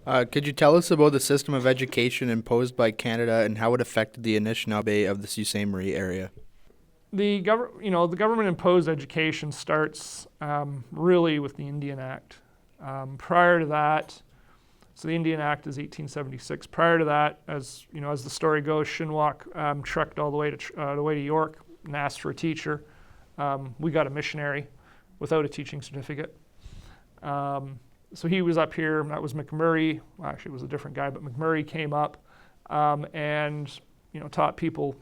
Could you tell us about the system of education imposed by Canada and how it affected the Anishnaabe of the Sault Ste. Marie area? The government imposed education starts really with the Indian Act. Prior to that, so the Indian Act is 1876. Prior to that, as the story goes, Shinwalk trekked all the way to York and asked for a teacher. We got a missionary without a teaching certificate. So he was up here, and that was McMurray. Well, actually, it was a different guy, but McMurray came up and taught people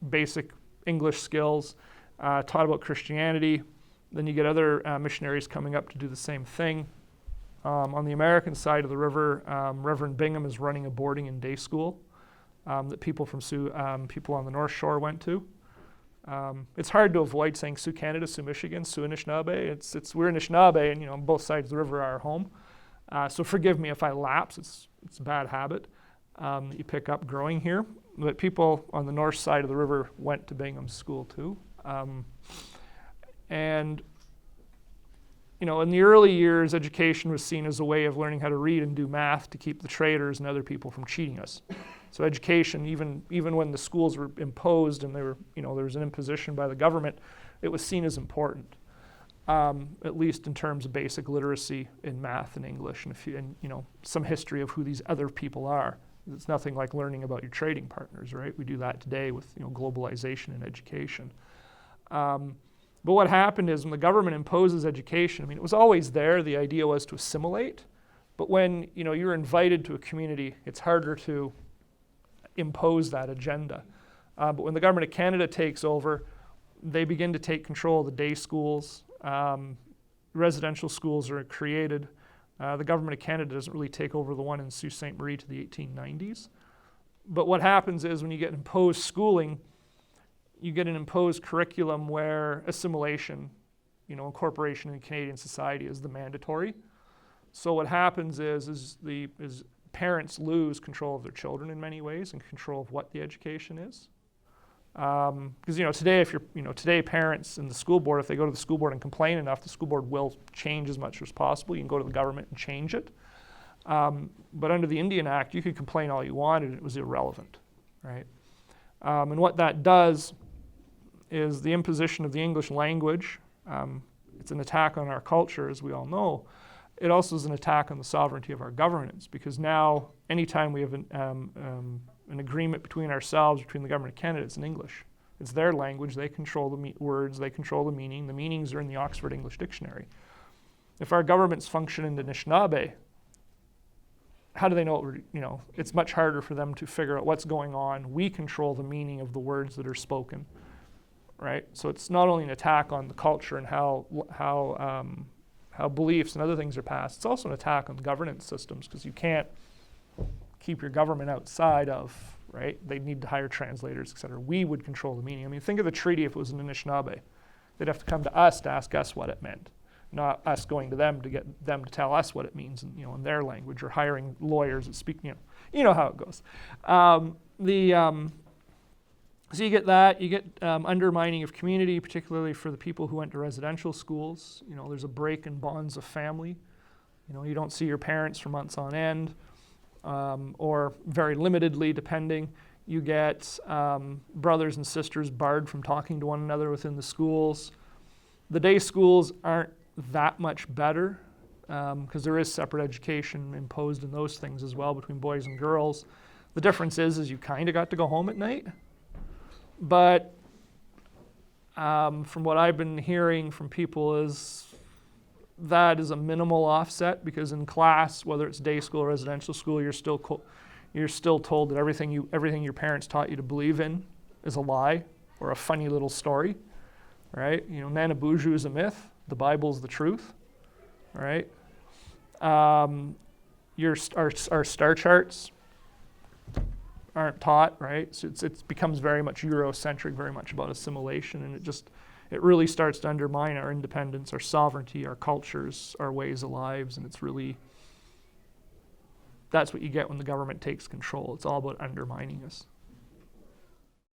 basic English skills, taught about Christianity. Then you get other missionaries coming up to do the same thing. On the American side of the river, Reverend Bingham is running a boarding and day school that people on the North Shore went to. It's hard to avoid saying Sioux Canada, Sioux Michigan, Sioux Anishnaabe. We're Anishnaabe, and on both sides of the river are our home. So forgive me if I lapse. It's a bad habit that you pick up growing here. But people on the north side of the river went to Bingham's school too. And in the early years, education was seen as a way of learning how to read and do math to keep the traders and other people from cheating us. So education, even when the schools were imposed and there was an imposition by the government, it was seen as important, at least in terms of basic literacy in math and English and some history of who these other people are. It's nothing like learning about your trading partners, right? We do that today with globalization and education. But what happened is when the government imposes education, it was always there. The idea was to assimilate. But when you're invited to a community, it's harder to impose that agenda. But when the government of Canada takes over, they begin to take control of the day schools. Residential schools are created. The government of Canada doesn't really take over the one in Sault Ste. Marie to the 1890s. But what happens is when you get imposed schooling, you get an imposed curriculum where assimilation, incorporation in Canadian society is the mandatory. So what happens is parents lose control of their children in many ways and control of what the education is. Because today parents and the school board, if they go to the school board and complain enough, the school board will change as much as possible. You can go to the government and change it. But under the Indian Act, you could complain all you wanted, and it was irrelevant, right? And what that does is the imposition of the English language. It's an attack on our culture, as we all know. It also is an attack on the sovereignty of our governance, because now, anytime we have an agreement between ourselves, between the government of Canada, it's in English. It's their language. They control the words. They control the meaning. The meanings are in the Oxford English Dictionary. If our governments function in Anishnaabe, how do they know it's much harder for them to figure out what's going on. We control the meaning of the words that are spoken, right? So it's not only an attack on the culture and how beliefs and other things are passed, it's also an attack on the governance systems, because you can't keep your government outside of, right? They need to hire translators, et cetera. We would control the meaning. Think of the treaty if it was in Anishnaabe. They'd have to come to us to ask us what it meant, not us going to them to get them to tell us what it means in their language, or hiring lawyers that speak, you know how it goes. So you get that, you get undermining of community, particularly for the people who went to residential schools. There's a break in bonds of family. You don't see your parents for months on end, or very limitedly, depending. You get brothers and sisters barred from talking to one another within the schools. The day schools aren't that much better, because there is separate education imposed in those things as well between boys and girls. The difference is you kind of got to go home at night. But from what I've been hearing from people is that is a minimal offset, because in class, whether it's day school or residential school, you're still told that everything your parents taught you to believe in is a lie or a funny little story, right? Nana Boozhoo is a myth. The Bible's the truth, right? Our star charts aren't taught, right? So it becomes very much Eurocentric, very much about assimilation, and it really starts to undermine our independence, our sovereignty, our cultures, our ways of lives, and that's what you get when the government takes control. It's all about undermining us.